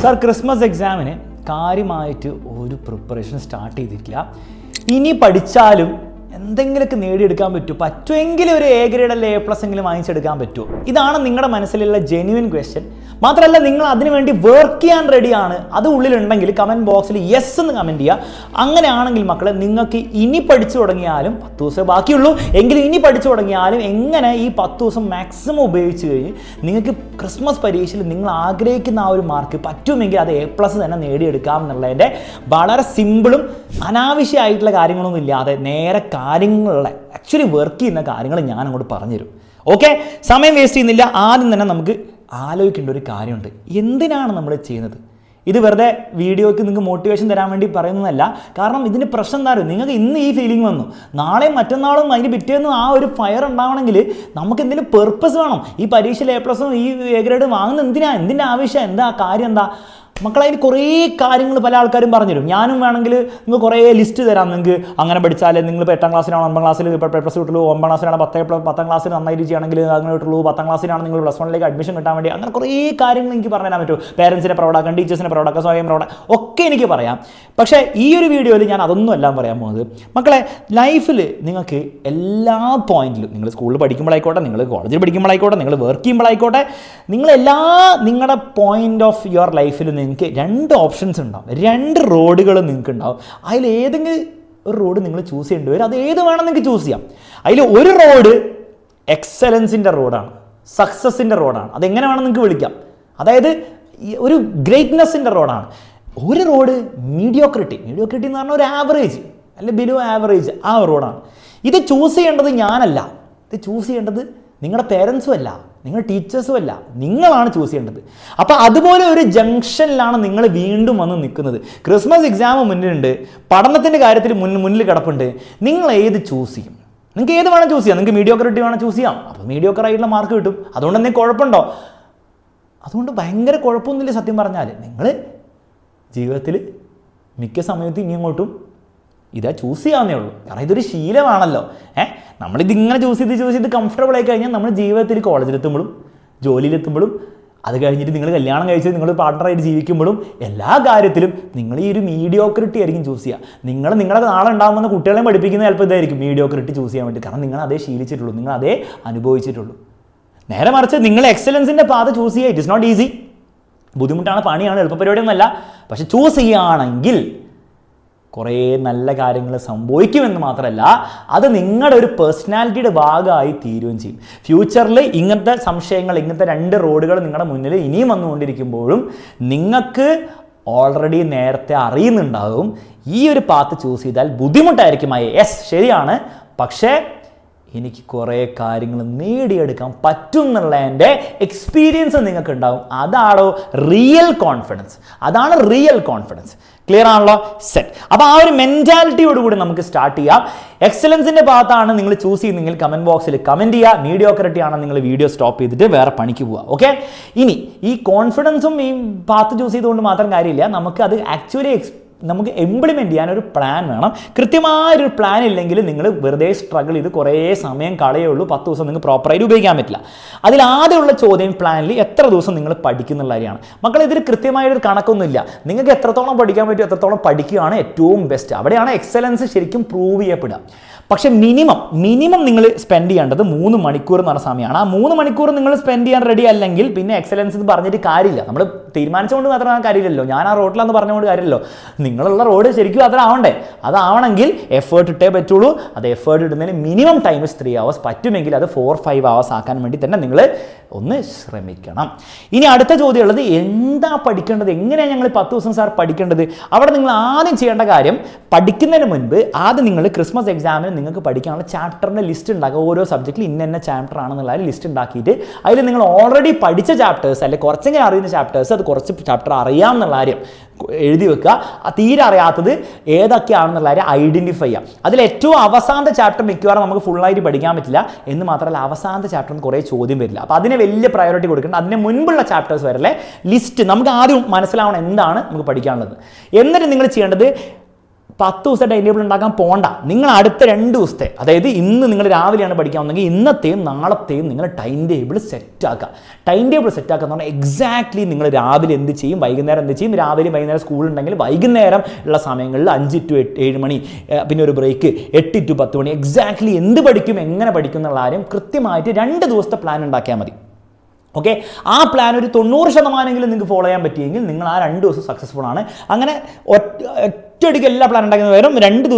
Sir Christmas എക്സാമിന് കാര്യമായിട്ട് ഒരു പ്രിപ്പറേഷൻ സ്റ്റാർട്ട് ചെയ്തിട്ടില്ല. ഇനി പഠിച്ചാലും എന്തെങ്കിലുമൊക്കെ നേടിയെടുക്കാൻ പറ്റുമെങ്കിൽ ഒരു എ ഗ്രേഡ് അല്ലെ A+ എങ്കിലും വാങ്ങിച്ചെടുക്കാൻ പറ്റുമോ? ഇതാണ് നിങ്ങളുടെ മനസ്സിലുള്ള ജെന്യുവൻ ക്വസ്റ്റ്യൻ. മാത്രമല്ല നിങ്ങൾ അതിനുവേണ്ടി വർക്ക് ചെയ്യാൻ റെഡിയാണ്. അത് ഉള്ളിലുണ്ടെങ്കിൽ കമൻറ്റ് ബോക്സിൽ യെസ് എന്ന് കമൻറ്റ് ചെയ്യുക. അങ്ങനെയാണെങ്കിൽ മക്കളെ നിങ്ങൾക്ക് ഇനി പഠിച്ചു തുടങ്ങിയാലും 10 ദിവസമേ ബാക്കിയുള്ളൂ എങ്കിലും ഇനി പഠിച്ചു തുടങ്ങിയാലും എങ്ങനെ ഈ 10 ദിവസം മാക്സിമം ഉപയോഗിച്ച് കഴിഞ്ഞ് നിങ്ങൾക്ക് ക്രിസ്മസ് പരീക്ഷയിൽ നിങ്ങൾ ആഗ്രഹിക്കുന്ന ആ ഒരു മാർക്ക് പറ്റുമെങ്കിൽ അത് A+ തന്നെ നേടിയെടുക്കാം എന്നുള്ളതിൻ്റെ വളരെ സിമ്പിളും അനാവശ്യമായിട്ടുള്ള കാര്യങ്ങളൊന്നും ഇല്ലാതെ നേരെ കാര്യങ്ങളുള്ള ആക്ച്വലി വർക്ക് ചെയ്യുന്ന കാര്യങ്ങൾ ഞാൻ അങ്ങോട്ട് പറഞ്ഞുതരും. ഓക്കെ, സമയം വേസ്റ്റ് ചെയ്യുന്നില്ല. ആദ്യം തന്നെ നമുക്ക് ആലോചിക്കേണ്ട ഒരു കാര്യമുണ്ട്. എന്തിനാണ് നമ്മൾ ചെയ്യുന്നത്? ഇത് വെറുതെ വീഡിയോയ്ക്ക് നിങ്ങൾക്ക് മോട്ടിവേഷൻ തരാൻ വേണ്ടി പറയുന്നതല്ല. കാരണം ഇതിന് പ്രശ്നം എന്താ പറയുക, നിങ്ങൾക്ക് ഇന്ന് ഈ ഫീലിംഗ് വന്നു, നാളെയും മറ്റന്നാളും അതിന് പിറ്റേന്ന് ആ ഒരു ഫയർ ഉണ്ടാവണമെങ്കിൽ നമുക്ക് എന്തെങ്കിലും പെർപ്പസ് വേണം. ഈ പരീക്ഷയിൽ A+ഉം ഈ A ഗ്രേഡ് വാങ്ങുന്നത് എന്തിൻ്റെ ആവശ്യം, എന്താ കാര്യം, എന്താ മക്കളെ? അതിന് കുറേ കാര്യങ്ങൾ പല ആൾക്കാരും പറഞ്ഞുതരും. ഞാനും വേണമെങ്കിൽ നിങ്ങൾ കുറേ ലിസ്റ്റ് തരാം. നിങ്ങൾക്ക് അങ്ങനെ പഠിച്ചാൽ നിങ്ങൾ ഇപ്പോൾ 8ാം ക്ലാസ്സിലാണ് 9ാം ക്ലാസ്സിൽ ഇപ്പോൾ A+ കിട്ടുള്ളൂ, 9ാം ക്ലാസ്സിലാണ് 10ാം ക്ലാസ്സിൽ നന്നായിട്ട് ചെയ്യുകയാണെങ്കിൽ അങ്ങനെ കിട്ടുള്ളൂ, 10ാം ക്ലാസ്സിലാണ് നിങ്ങൾ +1 അഡ്മിഷൻ കിട്ടാൻ വേണ്ടി, അങ്ങനെ കുറേ കാര്യങ്ങൾ എനിക്ക് പറഞ്ഞു തരാൻ പറ്റും. പേരൻസിനെ പ്രൗഡാക്കാം, ടീച്ചേഴ്സിനെ പ്രൗഡാക്കാം, സ്വയം പ്രൗഡാക്കാം, ഒക്കെ എനിക്ക് പറയാം. പക്ഷേ ഈ ഒരു വീഡിയോയിൽ ഞാൻ അതൊന്നും എല്ലാം പറയാൻ പോകുന്നത്. മക്കളെ, ലൈഫിൽ നിങ്ങൾക്ക് എല്ലാ പോയിന്റിലും, നിങ്ങൾ സ്കൂളിൽ പഠിക്കുമ്പോഴായിക്കോട്ടെ, നിങ്ങൾ കോളേജിൽ പഠിക്കുമ്പോഴായിക്കോട്ടെ, നിങ്ങൾ വർക്ക് ചെയ്യുമ്പോഴായിക്കോട്ടെ, നിങ്ങളുടെ പോയിന്റ് ഓഫ് യുവർ ലൈഫിൽ നിങ്ങൾക്ക് 2 ഓപ്ഷൻസ് ഉണ്ടാവും, 2 റോഡുകൾ നിങ്ങൾക്ക് ഉണ്ടാവും. അതിലേതെങ്കിലും ഒരു റോഡ് നിങ്ങൾ ചൂസ് ചെയ്യേണ്ടി വരും. അത് ഏത് വേണം നിങ്ങൾക്ക് ചൂസ് ചെയ്യാം. അതിൽ ഒരു റോഡ് എക്സലൻസിൻ്റെ റോഡാണ്, സക്സസിൻ്റെ റോഡാണ്. അതെങ്ങനെ വേണം നിങ്ങൾക്ക് വിളിക്കാം. അതായത് ഒരു ഗ്രേറ്റ്നെസ്സിൻ്റെ റോഡാണ്. ഒരു റോഡ് മീഡിയോക്രിറ്റി എന്ന് പറഞ്ഞാൽ ഒരു ആവറേജ് അല്ലെ ബിലോ ആവറേജ്, ആ റോഡാണ്. ഇത് ചൂസ് ചെയ്യേണ്ടത് ഞാനല്ല, ഇത് ചൂസ് ചെയ്യേണ്ടത് നിങ്ങളുടെ പേരൻസും അല്ല, നിങ്ങൾ ടീച്ചേഴ്സും അല്ല, നിങ്ങളാണ് ചൂസ് ചെയ്യേണ്ടത്. അപ്പോൾ അതുപോലെ ഒരു ജംഗ്ഷനിലാണ് നിങ്ങൾ വീണ്ടും വന്ന് നിൽക്കുന്നത്. ക്രിസ്മസ് എക്സാം മുന്നിലുണ്ട്, പഠനത്തിൻ്റെ കാര്യത്തിൽ മുന്നിൽ കിടപ്പുണ്ട്. നിങ്ങൾ ഏത് ചൂസ് ചെയ്യും? നിങ്ങൾക്ക് ഏത് വേണം ചൂസ് ചെയ്യാം. നിങ്ങൾക്ക് മീഡിയോക്രിറ്റി വേണം ചൂസ് ചെയ്യാം. അപ്പോൾ മീഡിയോക്കറായിട്ടുള്ള മാർക്ക് കിട്ടും. അതുകൊണ്ട് എന്തെങ്കിലും കുഴപ്പമുണ്ടോ? അതുകൊണ്ട് ഭയങ്കര കുഴപ്പമൊന്നുമില്ല. സത്യം പറഞ്ഞാൽ നിങ്ങൾ ജീവിതത്തിൽ മിക്ക സമയത്തും ഇനി അങ്ങോട്ടും ഇതാ ചൂസ് ചെയ്യാവുന്നേ ഉള്ളൂ. കാരണം ഇതൊരു ശീലമാണല്ലോ. നമ്മളിതിങ്ങനെ ചൂസ് ചെയ്ത് കംഫർട്ടബിൾ ആയി കഴിഞ്ഞാൽ നമ്മൾ ജീവിതത്തിൽ കോളേജിലെത്തുമ്പോഴും ജോലിയിലെത്തുമ്പോഴും അത് കഴിഞ്ഞിട്ട് നിങ്ങൾ കല്യാണം കഴിച്ച് നിങ്ങൾ പാർട്ട്ണറായിട്ട് ജീവിക്കുമ്പോഴും എല്ലാ കാര്യത്തിലും നിങ്ങൾ ഈ ഒരു മീഡിയോക്രിറ്റി ആയിരിക്കും ചൂസ് ചെയ്യുക. നിങ്ങളുടെ നാളെ ഉണ്ടാകുന്ന കുട്ടികളെയും പഠിപ്പിക്കുന്ന ചിലപ്പോൾ ഇതായിരിക്കും മീഡിയോക്രിറ്റി ചൂസ് ചെയ്യാൻ വേണ്ടി. കാരണം നിങ്ങൾ അതേ ശീലിച്ചിട്ടുള്ളൂ, നിങ്ങൾ അതേ അനുഭവിച്ചിട്ടുള്ളൂ. നേരെ മറിച്ച് നിങ്ങൾ എക്സലൻസിൻ്റെ പാത ചൂസ് ചെയ്യുക. ഇറ്റ് ഇസ് നോട്ട് ഈസി, ബുദ്ധിമുട്ടാണ്, പണിയാണ്, എളുപ്പപരിപാടിയൊന്നുമല്ല. പക്ഷെ ചൂസ് ചെയ്യുകയാണെങ്കിൽ കുറേ നല്ല കാര്യങ്ങൾ സംഭവിക്കുമെന്ന് മാത്രമല്ല, അത് നിങ്ങളുടെ ഒരു പേഴ്സണാലിറ്റിയുടെ ഭാഗമായി തീരുകയും ചെയ്യും. ഫ്യൂച്ചറിൽ ഇങ്ങനത്തെ സംശയങ്ങൾ, ഇങ്ങനത്തെ 2 റോഡുകൾ നിങ്ങളുടെ മുന്നിൽ ഇനിയും വന്നുകൊണ്ടിരിക്കുമ്പോഴും നിങ്ങൾക്ക് ഓൾറെഡി നേരത്തെ അറിയുന്നുണ്ടാകും ഈ ഒരു പാത്ത് ചൂസ് ചെയ്താൽ ബുദ്ധിമുട്ടായിരിക്കും. യെസ്, ശരിയാണ്, പക്ഷേ എനിക്ക് കുറേ കാര്യങ്ങൾ നേടിയെടുക്കാൻ പറ്റും എന്നുള്ളതിൻ്റെ എക്സ്പീരിയൻസ് നിങ്ങൾക്ക് ഉണ്ടാകും. അതാണോ റിയൽ കോൺഫിഡൻസ്, അതാണ് റിയൽ കോൺഫിഡൻസ്. ക്ലിയർ ആണല്ലോ? സെറ്റ്. അപ്പോൾ ആ ഒരു മെൻറ്റാലിറ്റിയോടുകൂടി നമുക്ക് സ്റ്റാർട്ട് ചെയ്യാം. എക്സലൻസിൻ്റെ ഭാഗത്താണ് നിങ്ങൾ ചൂസ് ചെയ്യുന്നെങ്കിൽ കമൻറ്റ് ബോക്സിൽ കമൻറ്റ് ചെയ്യുക. മീഡിയോക്രിറ്റി ആണ് നിങ്ങൾ വീഡിയോ സ്റ്റോപ്പ് ചെയ്തിട്ട് വേറെ പണിക്ക് പോവുക. ഓക്കെ, ഇനി ഈ കോൺഫിഡൻസും ഈ പാത്ത് ചൂസ് ചെയ്തുകൊണ്ട് മാത്രം കാര്യമില്ല. നമുക്ക് അത് ആക്ച്വലി നമുക്ക് ഇംപ്ലിമെൻറ്റ് ചെയ്യാനൊരു പ്ലാൻ വേണം. കൃത്യമായൊരു പ്ലാൻ ഇല്ലെങ്കിൽ നിങ്ങൾ വെറുതെ സ്ട്രഗിൾ ചെയ്ത് കുറേ സമയം കളയുള്ളൂ. 10 ദിവസം നിങ്ങൾക്ക് പ്രോപ്പറായിട്ട് ഉപയോഗിക്കാൻ പറ്റില്ല. അതിൽ ആദ്യമുള്ള ചോദ്യം പ്ലാനിൽ എത്ര ദിവസം നിങ്ങൾ പഠിക്കുന്നുള്ള കാര്യമാണ്. മക്കൾ, ഇതിൽ കൃത്യമായൊരു കണക്കൊന്നുമില്ല. നിങ്ങൾക്ക് എത്രത്തോളം പഠിക്കാൻ പറ്റും എത്രത്തോളം പഠിക്കുകയാണ് ഏറ്റവും ബെസ്റ്റ്. അവിടെയാണ് എക്സലൻസ് ശരിക്കും പ്രൂവ് ചെയ്യപ്പെടുക. പക്ഷേ മിനിമം നിങ്ങൾ സ്പെൻഡ് ചെയ്യേണ്ടത് 3 മണിക്കൂർ എന്ന് പറഞ്ഞ സമയമാണ്. ആ 3 മണിക്കൂർ നിങ്ങൾ സ്പെൻഡ് ചെയ്യാൻ റെഡി അല്ലെങ്കിൽ പിന്നെ എക്സലൻസ് എന്ന് പറഞ്ഞിട്ട് കാര്യമില്ല. നമ്മൾ തീരുമാനിച്ചുകൊണ്ട് മാത്രം കാര്യമില്ലല്ലോ. ഞാൻ ആ റോഡിലാന്ന് പറഞ്ഞുകൊണ്ട് കാര്യമില്ലല്ലോ. നിങ്ങളുള്ള റോഡ് ശരിക്കും അതാവണ്ടേ. അതാവണമെങ്കിൽ എഫേർട്ട് ഇട്ടേ പറ്റുള്ളൂ. അത് എഫേർട്ട് ഇടുന്നതിന് മിനിമം ടൈം 3 hours, പറ്റുമെങ്കിൽ അത് 4-5 hours ആക്കാൻ വേണ്ടി തന്നെ നിങ്ങൾ ഒന്ന് ശ്രമിക്കണം. ഇനി അടുത്ത ചോദ്യം ഉള്ളത്, എന്താ പഠിക്കേണ്ടത്, എങ്ങനെയാണ് ഞങ്ങൾ 10 ദിവസം സാർ പഠിക്കേണ്ടത്? അവിടെ നിങ്ങൾ ആദ്യം ചെയ്യേണ്ട കാര്യം, പഠിക്കുന്നതിന് മുൻപ് ആദ്യം നിങ്ങൾ ക്രിസ്മസ് എക്സാമിന് നിങ്ങൾക്ക് പഠിക്കാനുള്ള ചാപ്റ്ററിൻ്റെ ലിസ്റ്റ് ഉണ്ടാക്കുക. ഓരോ സബ്ജക്റ്റിൽ ഇന്ന ചാപ്റ്റർ ആണെന്നുള്ള ലിസ്റ്റ് ഉണ്ടാക്കിയിട്ട് അതിൽ നിങ്ങൾ ഓൾറെഡി പഠിച്ച ചാപ്റ്റേഴ്സ് അല്ലെങ്കിൽ കുറച്ചെങ്കിലും അറിയുന്ന ചാപ്റ്റേഴ്സ്, അത് കുറച്ച് ചാപ്റ്റർ അറിയാം എന്നുള്ള കാര്യം എഴുതി വെക്കുക. തീരെ അറിയാത്തത് ഏതൊക്കെയാണെന്നുള്ള കാര്യം ഐഡൻറ്റിഫൈ ചെയ്യാം. അതിൽ ഏറ്റവും അവസാനത്തെ ചാപ്റ്റർ മിക്കവാറും നമുക്ക് ഫുള്ളായിട്ട് പഠിക്കാൻ പറ്റില്ല എന്ന് മാത്രമല്ല അവസാനത്തെ ചാപ്റ്ററിന് കുറേ ചോദ്യം വരില്ല. അപ്പോൾ അതിനെ വലിയ പ്രയോറിറ്റി കൊടുക്കേണ്ട. അതിന് മുൻപുള്ള ചാപ്റ്റേഴ്സ് വരെ ലിസ്റ്റ് നമുക്ക് ആദ്യം മനസ്സിലാവണം എന്താണ് നമുക്ക് പഠിക്കാനുള്ളത്. എന്നിട്ട് നിങ്ങൾ ചെയ്യേണ്ടത് 10 ദിവസത്തെ ടൈം ടേബിൾ ഉണ്ടാക്കാൻ പോകണ്ട. നിങ്ങൾ അടുത്ത 2 ദിവസത്തെ, അതായത് ഇന്ന് നിങ്ങൾ രാവിലെയാണ് പഠിക്കാമെന്നെങ്കിൽ ഇന്നത്തെയും നാളത്തെയും നിങ്ങൾ ടൈം ടേബിൾ സെറ്റാക്കുക. ടൈം ടേബിൾ സെറ്റാക്കുക എന്ന് പറഞ്ഞാൽ എക്സാക്ട്ലി നിങ്ങൾ രാവിലെ എന്ത് ചെയ്യും, വൈകുന്നേരം എന്ത് ചെയ്യും. രാവിലെ വൈകുന്നേരം സ്കൂളുണ്ടെങ്കിൽ വൈകുന്നേരം ഉള്ള സമയങ്ങളിൽ 5 to 7 മണി, പിന്നെ ഒരു ബ്രേക്ക് 8 to 10 മണി, എക്സാക്ട്ലി എന്ത് പഠിക്കും, എങ്ങനെ പഠിക്കും എന്നുള്ള കാര്യം കൃത്യമായിട്ട് 2 ദിവസത്തെ പ്ലാൻ ഉണ്ടാക്കിയാൽ മതി. ഓക്കെ, ആ പ്ലാൻ ഒരു 90% നിങ്ങൾക്ക് ഫോളോ ചെയ്യാൻ പറ്റിയെങ്കിൽ നിങ്ങൾ ആ 2 ദിവസം സക്സസ്ഫുൾ ആണ്. അങ്ങനെ ഒറ്റയടിക്ക് എല്ലാ പ്ലാൻ ഉണ്ടാക്കുന്നത് വരും 2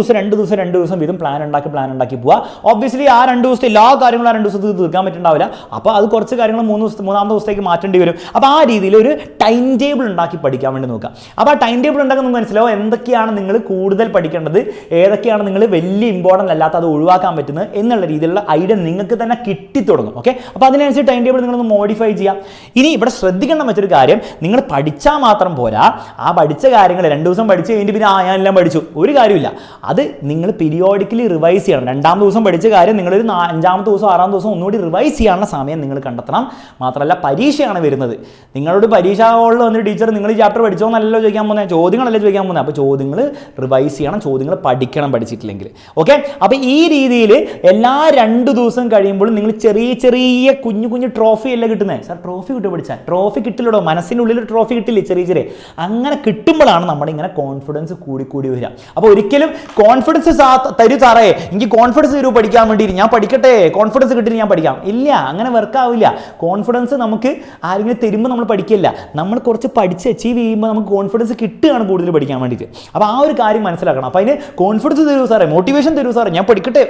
ദിവസം വീതം പ്ലാൻ ഉണ്ടാക്കി പോവുക. ഒബ്വിയസ്ലി ആ 2 ദിവസത്തെ എല്ലാ കാര്യങ്ങളും ആ 2 ദിവസത്തിൽ തീർക്കാൻ പറ്റുന്നുണ്ടാവില്ല. അപ്പോൾ അത് കുറച്ച് കാര്യങ്ങൾ മൂന്നാമത്തെ ദിവസത്തേക്ക് മാറ്റേണ്ടി വരും. അപ്പോൾ ആ രീതിയിൽ ഒരു ടൈം ടേബിൾ ഉണ്ടാക്കി പഠിക്കാൻ വേണ്ടി നോക്കുക. അപ്പോൾ ആ ടൈം ടേബിൾ ഉണ്ടാക്കാൻ നിങ്ങൾക്ക് മനസ്സിലാവും എന്തൊക്കെയാണ് നിങ്ങൾ കൂടുതൽ പഠിക്കേണ്ടത്, ഏതൊക്കെയാണ് നിങ്ങൾ വലിയ ഇമ്പോർട്ടൻ്റ് അല്ലാത്ത അത് ഒഴിവാക്കാൻ പറ്റുന്നത് എന്നുള്ള രീതിയിലുള്ള ഐഡിയ നിങ്ങൾക്ക് തന്നെ കിട്ടിത്തുടങ്ങും. ഓക്കെ, അപ്പോൾ അതിനനുസരിച്ച് ടൈം ടേബിൾ നിങ്ങളൊന്ന് മോഡിഫൈ ചെയ്യാം. ഇനി ഇവിടെ ശ്രദ്ധിക്കേണ്ട മറ്റൊരു കാര്യം, നിങ്ങൾ പഠിച്ചാൽ മാത്രം പോരാ. ആ പഠിച്ച കാര്യങ്ങൾ 2 ദിവസം പഠിച്ച് കഴിഞ്ഞിട്ട് പിന്നെ എല്ലാം പഠിച്ചു ഒരു കാര്യമില്ല. അത് നിങ്ങൾ പീരിയോഡിക്കലി റിവൈസ് ചെയ്യണം. 2-ാം ദിവസം പഠിച്ച കാര്യം നിങ്ങളൊരു 5-ാമത്തെ ദിവസം 6-ാം ദിവസം ഒന്നുകൂടി റിവൈസ് ചെയ്യാനുള്ള സമയം നിങ്ങൾ കണ്ടെത്തണം. മാത്രമല്ല പരീക്ഷയാണ് വരുന്നത്. നിങ്ങളോട് പരീക്ഷ ഹാളിൽ വന്നിട്ട് ടീച്ചർ നിങ്ങൾ ഈ ചാപ്റ്റർ പഠിച്ചോ എന്നല്ലോ ചോദിക്കാൻ പോകുന്നത്, ചോദ്യങ്ങളല്ലേ ചോദിക്കാൻ പോകുന്നത്. അപ്പോൾ ചോദ്യങ്ങൾ റിവൈസ് ചെയ്യണം, ചോദ്യങ്ങൾ പഠിക്കണം പഠിച്ചിട്ടില്ലെങ്കിൽ. ഓക്കെ, അപ്പോൾ ഈ രീതിയിൽ എല്ലാ 2 ദിവസം കഴിയുമ്പോഴും നിങ്ങൾ ചെറിയ കുഞ്ഞു ട്രോഫി അല്ലേ കിട്ടുന്നത്. സാർ ട്രോഫി കിട്ടും പഠിച്ചാൽ, ട്രോഫി കിട്ടില്ലടോ, മനസ്സിനുള്ളിൽ ട്രോഫി കിട്ടില്ലേ ചെറിയ. അങ്ങനെ കിട്ടുമ്പോഴാണ് നമ്മുടെ ഇങ്ങനെ കോൺഫിഡൻസ് കൂടി വരിക. അപ്പോൾ ഒരിക്കലും കോൺഫിഡൻസ് തരൂ സാറേ, എനിക്ക് കോൺഫിഡൻസ് തരൂ പഠിക്കാൻ വേണ്ടിയിട്ട്, ഞാൻ പഠിക്കട്ടെ, കോൺഫിഡൻസ് കിട്ടിയിട്ട് ഞാൻ പഠിക്കാം. ഇല്ല, അങ്ങനെ വർക്കാവില്ല. കോൺഫിഡൻസ് നമുക്ക് ആരെങ്കിലും തരുമ്പോൾ നമ്മൾ പഠിക്കില്ല. നമ്മൾ കുറച്ച് പഠിച്ച് അച്ചീവ് ചെയ്യുമ്പോൾ നമുക്ക് കോൺഫിഡൻസ് കിട്ടുകയാണ് കൂടുതൽ പഠിക്കാൻ വേണ്ടിയിട്ട്. അപ്പോൾ ആ ഒരു കാര്യം മനസ്സിലാക്കണം. അപ്പോൾ അതിന് കോൺഫിഡൻസ് തരൂ സാറേ, മോട്ടിവേഷൻ തരൂ സാറേ, ഞാൻ പഠിക്കട്ടെ.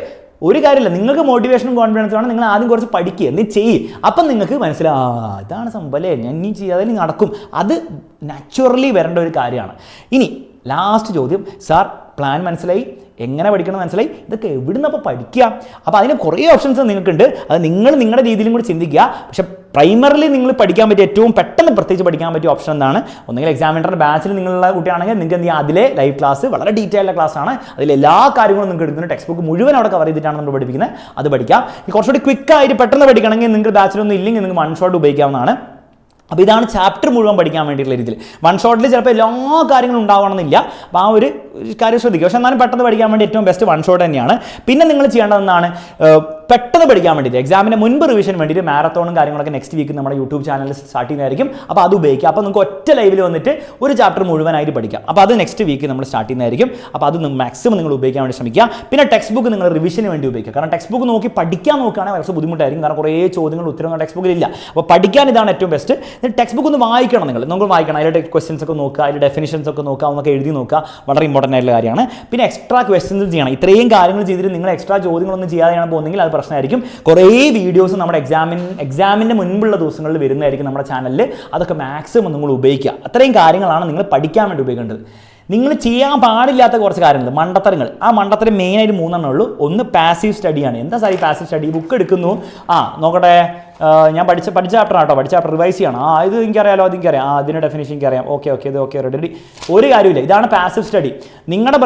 ഒരു കാര്യമില്ല, നിങ്ങൾക്ക് മോട്ടിവേഷനും കോൺഫിഡൻസും ആണ്. നിങ്ങൾ ആദ്യം കുറച്ച് പഠിക്കുക, നീ ചെയ്യ്. അപ്പം നിങ്ങൾക്ക് മനസ്സിലാവും ഇതാണ് സംഭവം അല്ലേ, ഞാൻ നീ ചെയ്യാതെ നടക്കും. അത് നാച്ചുറലി വരേണ്ട ഒരു കാര്യമാണ്. ഇനി ലാസ്റ്റ് ചോദ്യം, സാർ പ്ലാൻ മനസ്സിലായി, എങ്ങനെ പഠിക്കണം മനസ്സിലായി, ഇതൊക്കെ എവിടുന്ന് അപ്പോൾ പഠിക്കുക? അപ്പോൾ അതിന് കുറേ ഓപ്ഷൻസ് നിങ്ങൾക്കുണ്ട്. അത് നിങ്ങൾ നിങ്ങളുടെ രീതിയിലും കൂടി ചിന്തിക്കുക. പക്ഷേ പ്രൈമറിലി നിങ്ങൾ പഠിക്കാൻ പറ്റിയ ഏറ്റവും പെട്ടെന്ന് പ്രത്യേകിച്ച് പഠിക്കാൻ പറ്റിയ ഓപ്ഷൻ എന്താണ്? ഒന്നെങ്കിൽ എക്സാമിനറിൻ്റെ ബാച്ചിൽ നിങ്ങളുള്ള കുട്ടിയാണെങ്കിൽ നിങ്ങൾക്ക് എന്ത് ചെയ്യുക, അതിലെ ലൈവ് ക്ലാസ് വളരെ ഡീറ്റെയിൽഡ് ക്ലാസ് ആണ്. അതിൽ എല്ലാ കാര്യങ്ങളും നിങ്ങൾക്ക് എടുക്കുന്നത്, ടെക്സ്റ്റ് ബുക്ക് മുഴുവൻ അവിടെ കവർ ചെയ്തിട്ടാണ് നമ്മൾ പഠിപ്പിക്കുന്നത്. അത് പഠിക്കാം. കുറച്ചുകൂടി ക്വിക്കായിട്ട് പെട്ടെന്ന് പഠിക്കണമെങ്കിൽ നിങ്ങൾക്ക് ബാച്ചിലൊന്നും ഇല്ലെങ്കിൽ നിങ്ങൾക്ക് 1 ഷോട്ട് ഉപയോഗിക്കാവുന്നതാണ്. അപ്പോൾ ഇതാണ് ചാപ്റ്റർ മുഴുവൻ പഠിക്കാൻ വേണ്ടിയിട്ടുള്ള രീതിയിൽ. 1 ഷോട്ടിൽ ചിലപ്പോൾ എല്ലാ കാര്യങ്ങളും ഉണ്ടാവണമെന്നില്ല. അപ്പോൾ ആ ഒരു കാര്യം ശ്രദ്ധിക്കുക. പക്ഷേ എന്നാലും പെട്ടെന്ന് പഠിക്കാൻ വേണ്ടി ഏറ്റവും ബെസ്റ്റ് 1 ഷോട്ട് തന്നെയാണ്. പിന്നെ നിങ്ങൾ ചെയ്യേണ്ടതെന്നാണ്, പെട്ടെന്ന് പഠിക്കാൻ വേണ്ടിയിട്ട് എക്സാമിന് മുൻപ് റിവിഷൻ വേണ്ടിയിട്ട് മാരത്തോണും കാര്യങ്ങളൊക്കെ നെക്സ്റ്റ് വീക്ക് നമ്മുടെ യൂട്യൂബ് ചാനലിൽ സ്റ്റാർട്ട് ചെയ്യുന്നതായിരിക്കും. അപ്പോൾ അത് ഉപയോഗിക്കുക. അപ്പോൾ നിങ്ങൾക്ക് ഒറ്റ ലൈവിൽ വന്നിട്ട് ഒരു ചാപ്റ്റർ മുഴുവനായിട്ട് പഠിക്കാം. അപ്പോൾ അത് നെക്സ്റ്റ് വീക്ക് നമ്മൾ സ്റ്റാർട്ട് ചെയ്യുന്നതായിരിക്കും. അപ്പോൾ അത് മാക്സിമം നിങ്ങൾ ഉപയോഗിക്കാൻ വേണ്ടി ശ്രമിക്കുക. പിന്നെ ടെക്സ്റ്റ് ബുക്ക് നിങ്ങൾ റിവിഷന് വേണ്ടി ഉപയോഗിക്കുക. കാരണം ടെക്സ്റ്റ് ബുക്ക് നോക്കി പഠിക്കാൻ നോക്കുകയാണെങ്കിൽ കുറച്ച് ബുദ്ധിമുട്ടായിരിക്കും. കാരണം കുറേ ചോദ്യങ്ങൾ ഉത്തരങ്ങൾ ടെക്സ്റ്റ് ബുക്കിലില്ല. അപ്പോൾ പഠിക്കാൻ ഇതാണ് ഏറ്റവും ബെസ്റ്റ്. ടെക്സ്റ്റ് ബുക്ക് ഒന്ന് വായിക്കണം, നിങ്ങൾ വായിക്കണം. അതിൻ്റെ ക്വസ്റ്റ്യൻസ് ഒക്കെ നോക്കുക, അതിൻ്റെ ഡെഫിനിഷൻസ് ഒക്കെ നോക്കുക, എന്നൊക്കെ എഴുതി നോക്കുക. വളരെ ഇമ്പോർട്ടൻ്റ് ആയിട്ടുള്ള കാര്യമാണ്. പിന്നെ എക്സ്ട്രാ ക്വസ്റ്റ്യൻസ് ചെയ്യണം. ഇത്രയും കാര്യങ്ങൾ ചെയ്തിട്ട് നിങ്ങൾ എക്സ്ട്രാ ചോദ്യങ്ങളൊന്നും ചെയ്യാതെയാണ് പോകുന്നെങ്കിൽ അത് പ്രശ്നമായിരിക്കും. കുറേ വീഡിയോസ് നമ്മുടെ എക്സാമിൻ്റെ മുൻപുള്ള ദിവസങ്ങളിൽ വരുന്നതായിരിക്കും നമ്മുടെ ചാനലിൽ. അതൊക്കെ മാക്സിമം നിങ്ങൾ ഉപയോഗിക്കുക. അത്രയും കാര്യങ്ങളാണ് നിങ്ങൾ പഠിക്കാൻ വേണ്ടി ഉപയോഗിക്കേണ്ടത്. നിങ്ങൾ ചെയ്യാൻ പാടില്ലാത്ത കുറച്ച് കാര്യങ്ങൾ, മണ്ടത്തരങ്ങൾ. ആ മണ്ടത്തരം മെയിനായിട്ട് 3 ഉള്ളൂ. ഒന്ന് പാസീവ് സ്റ്റഡിയാണ്. എന്താ സാർ ഈ പാസീവ് സ്റ്റഡി? ബുക്ക് എടുക്കുന്നു, നോക്കട്ടെ, ഞാൻ പഠിച്ച ചാപ്റ്റർ ആട്ടോ, പഠിച്ച ചാപ്റ്റർ റിവൈസ് ചെയ്യണം. ഇത് എനിക്കറിയാലോ, അതെനിക്കറിയാം, അതിൻ്റെ ഡെഫിനിഷൻ എനിക്കറിയാം, ഓക്കെ ഇത് ഓക്കെ റെഡി. ഒരു കാര്യമില്ല. ഇതാണ് പാസീവ് സ്റ്റഡി. നിങ്ങളുടെ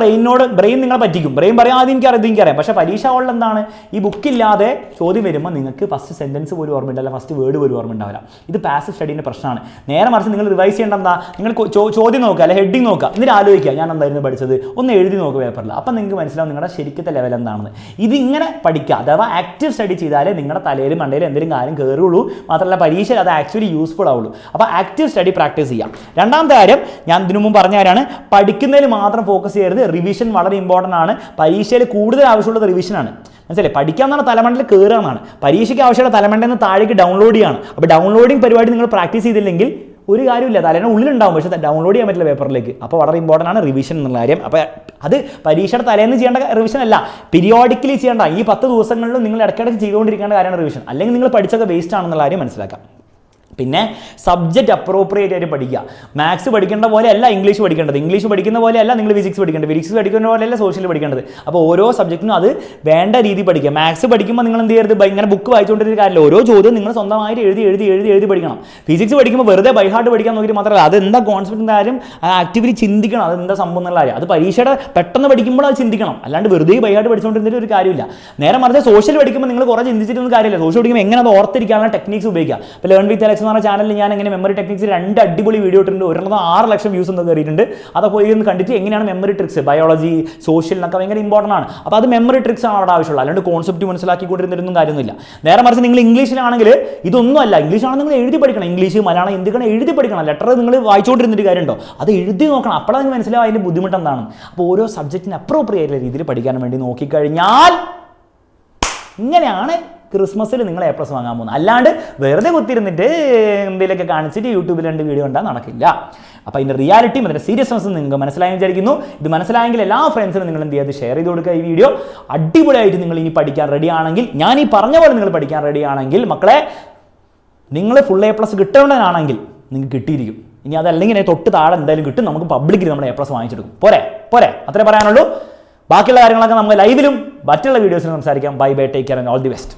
ബ്രെയിൻ നിങ്ങളെ പറ്റിക്കും. ബ്രെയിൻ പറയാം എനിക്കറിയാം. പക്ഷേ പരീക്ഷ ഹാളിൽ എന്താണ്, ഈ ബുക്കില്ലാതെ ചോദ്യം വരുമ്പോൾ നിങ്ങൾക്ക് ഫസ്റ്റ് സെൻറ്റൻസ് പോലും ഓർമ്മയുണ്ടാവില്ല, ഫസ്റ്റ് വേർഡ് പോലും ഓർമ്മയുണ്ടാവില്ല. ഇത് പാസീവ് സ്റ്റഡീൻ്റെ പ്രശ്നമാണ്. നേരെ മറിച്ച് നിങ്ങൾ റിവൈസ് ചെയ്യേണ്ട എന്താ, നിങ്ങൾ ചോദ്യം നോക്കുക, അല്ലെ ഹെഡിങ് നോക്കുക, എന്നിട്ട് ആലോചിക്കുക ഞാൻ എന്തായിരുന്നു പഠിച്ചത്, ഒന്ന് എഴുതി നോക്കുക പേപ്പറിൽ. അപ്പം നിങ്ങൾക്ക് മനസ്സിലാവും നിങ്ങളുടെ ശരിക്കത്തെ ലെവൽ എന്താണെന്ന്. ഇതിങ്ങനെ പഠിക്കുക, അഥവാ ആക്റ്റീവ് സ്റ്റഡി ചെയ്താലേ നിങ്ങളുടെ തലയിൽ മണ്ടയിൽ എന്തെങ്കിലും കാര്യം കയറുള്ളൂ. മാത്രമല്ല പരീക്ഷയിൽ അത് ആക്ച്വലി യൂസ്ഫുൾ ആവുള്ളൂ. അപ്പോൾ ആക്റ്റീവ് സ്റ്റഡി പ്രാക്ടീസ് ചെയ്യാം. രണ്ടാമത്തെ കാര്യം, ഞാൻ ഇതിനു മുമ്പ് പറഞ്ഞ കാര്യമാണ്, പഠിക്കുന്നതിൽ മാത്രം ഫോക്കസ് ചെയ്യരുത്. റിവിഷൻ വളരെ ഇമ്പോർട്ടൻ്റ് ആണ്. പരീക്ഷയിൽ കൂടുതൽ ആവശ്യമുള്ളത് റിവിഷനാണ്. മനസ്സിലായി, പഠിക്കാമെന്നാണ് തലമണ്ടയിൽ കയറുകയെന്നാണ്. പരീക്ഷയ്ക്ക് ആവശ്യമുള്ള തലമണ്ടയിൽ നിന്ന് താഴേക്ക് ഡൗൺലോഡ് ചെയ്യാണ്. അപ്പോൾ ഡൗൺലോഡിങ് പരിപാടി നിങ്ങൾ പ്രാക്ടീസ് ചെയ്തില്ലെങ്കിൽ ഒരു കാര്യമില്ല, തലേൻ്റെ ഉള്ളിലുണ്ടാവും, പക്ഷേ ഡൗൺലോഡ് ചെയ്യാൻ പറ്റില്ല പേപ്പറിലേക്ക്. അപ്പോൾ വളരെ ഇമ്പോർട്ടൻ്റ് ആണ് റിവിഷൻ എന്നുള്ള കാര്യം. അപ്പോൾ അത് പരീക്ഷയുടെ തലേന്ന് ചെയ്യേണ്ട റിവിഷൻ അല്ല, പീരിയോഡിക്കലി ചെയ്യേണ്ട. ഈ 10 ദിവസങ്ങളിലും നിങ്ങൾ ഇടയ്ക്കിടയ്ക്ക് ചെയ്തുകൊണ്ടിരിക്കേണ്ട കാര്യമാണ് റിവിഷൻ. അല്ലെങ്കിൽ നിങ്ങൾ പഠിച്ചൊക്കെ വേസ്റ്റ് ആണെന്നുള്ള കാര്യം മനസ്സിലാക്കാം. പിന്നെ സബ്ജക്റ്റ് അപ്രോപ്രിയേറ്റ് ആയിട്ട് പഠിക്കുക. മാത്സ് പഠിക്കേണ്ട പോലെയല്ല ഇംഗ്ലീഷ് പഠിക്കേണ്ടത്, ഇംഗ്ലീഷ് പഠിക്കുന്ന പോലെയല്ല നിങ്ങൾ ഫിസിക്സ് പഠിക്കേണ്ടത്, ഫിസിക്സ് പഠിക്കുന്ന പോലെയല്ല സോഷ്യൽ പഠിക്കേണ്ടത്. അപ്പോൾ ഓരോ സബ്ജക്റ്റിനും അത് വേണ്ട രീതി പഠിക്കുക. മാത്സ് പഠിക്കുമ്പോൾ നിങ്ങൾ എന്ത് ചെയ്യരുത്, ഇങ്ങനെ ബുക്ക് വായിച്ചുകൊണ്ടിരുന്ന കാര്യമില്ല. ഓരോ ചോദ്യം നിങ്ങൾ സ്വന്തമായിട്ട് എഴുതി പഠിക്കണം. ഫിസിക്സ് പഠിക്കുമ്പോൾ വെറുതെ ബൈ ഹാർട്ട് പഠിക്കാൻ നോക്കിയിട്ട് മാത്രമല്ല, അതെന്താ കോൺസെപ്റ്റിൻ്റെ കാര്യം ആക്റ്റീവ്ലി ചിന്തിക്കണം, അതെന്താ സംഭവം എന്നുള്ള കാര്യം. അത് പരീക്ഷയുടെ പെട്ടെന്ന് പഠിക്കുമ്പോൾ അത് ചിന്തിക്കണം, അല്ലാണ്ട് വെറുതെ ബൈ ഹാർട്ട് പഠിച്ചുകൊണ്ടിരുന്നിട്ട് ഒരു കാര്യമില്ല. നേരെ മറിച്ച് സോഷ്യൽ പഠിക്കുമ്പോൾ നിങ്ങൾ കുറേ ചിന്തിച്ചിട്ടൊന്നും കാര്യമില്ല. സോഷ്യൽ പഠിക്കുമ്പോൾ എങ്ങനെ അത് ഓർത്തിരിക്കാനുള്ള ടെക്നിക്സ് ഉപയോഗിക്കുക. ഇപ്പോൾ ലേൺ വിത്ത് അലക്സ് എന്ന് പറഞ്ഞ ചാനലിൽ ഞാൻ എങ്ങനെ മെമ്മറി ടെക്നിക്സ് 2 അടിപൊളി വീഡിയോ ഇട്ടിട്ടുണ്ട്. ഒരെണ്ണം 6 ലക്ഷം വ്യൂസ് എന്ന് കയറിയിട്ടുണ്ട്. അതൊക്കെ പോയി ഒന്ന് കണ്ടിട്ട് എങ്ങനെയാണ് മെമ്മറി ട്രിക്സ്, ബയോളജി, സോഷ്യൽ എന്നൊക്കെ ഭയങ്കര ഇമ്പോർട്ടൻ്റ് ആണ്. അപ്പോൾ അത് മെമ്മറി ട്രിക്സ് ആണ് അവിടെ ആവശ്യമുള്ളത്. അല്ലാണ്ട് കോൺസെപ്റ്റ് മനസ്സിലാക്കിക്കൊണ്ടിരുന്നൊന്നും കാര്യമൊന്നുമില്ല. നേരെ മറിച്ച് നിങ്ങൾ ഇംഗ്ലീഷിലാണെങ്കിൽ ഇതൊന്നും അല്ല. ഇംഗ്ലീഷാണ് നിങ്ങൾ എഴുതി പഠിക്കണം. ഇംഗ്ലീഷ്, മലയാളം, ഹിന്ദിക്കാണ് എഴുതി പഠിക്കണം. ലെറ്റർ നിങ്ങൾ വായിച്ചുകൊണ്ടിരുന്നിട്ട് കാര്യമുണ്ടോ? അത് എഴുതി നോക്കണം. അപ്പോഴാണ് നിങ്ങൾക്ക് മനസ്സിലാവും അതിൻ്റെ ബുദ്ധിമുട്ട് എന്താണ്. അപ്പോൾ ഓരോ സബ്ജക്റ്റിന് അപ്രോപ്രിയേറ്റ് രീതിയിൽ പഠിക്കാൻ വേണ്ടി നോക്കിക്കഴിഞ്ഞാൽ ഇങ്ങനെയാണ് ക്രിസ്മസിൽ നിങ്ങൾ A+ വാങ്ങാൻ പോകുന്നത്. അല്ലാണ്ട് വെറുതെ കുത്തിരുന്നിട്ട് എന്തെങ്കിലുമൊക്കെ കാണിച്ചിട്ട് യൂട്യൂബിൽ 2 വീഡിയോ കണ്ടാൽ നടക്കില്ല. അപ്പോൾ അതിൻ്റെ റിയാലിറ്റിയും അതിൻ്റെ സീരിയസ്നെസ്സും നിങ്ങൾക്ക് മനസ്സിലായെന്ന് വിചാരിക്കുന്നു. ഇത് മനസ്സിലായെങ്കിൽ എല്ലാ ഫ്രണ്ട്സിനും നിങ്ങൾ എന്ത് ചെയ്യാതെ ഷെയർ ചെയ്ത് കൊടുക്കുക. ഈ വീഡിയോ അടിപൊളിയായിട്ട് നിങ്ങൾ ഇനി പഠിക്കാൻ റെഡി ആണെങ്കിൽ, ഞാൻ ഈ പറഞ്ഞ പോലെ നിങ്ങൾ പഠിക്കാൻ റെഡി ആണെങ്കിൽ മക്കളെ, നിങ്ങൾ ഫുൾ A+ കിട്ടേണ്ടതാണെങ്കിൽ നിങ്ങൾക്ക് കിട്ടിയിരിക്കും. ഇനി അതല്ലെങ്കിൽ തൊട്ട് താഴെ എന്തായാലും കിട്ടും. നമുക്ക് പബ്ലിക്കിൽ നമ്മുടെ A+ വാങ്ങിച്ചെടുക്കും. പോരെ അത്രേ പറയാനുള്ളൂ. ബാക്കിയുള്ള കാര്യങ്ങളൊക്കെ നമുക്ക് ലൈവിലും മറ്റുള്ള വീഡിയോസിലും സംസാരിക്കാം. Bye bye, take care and all the best.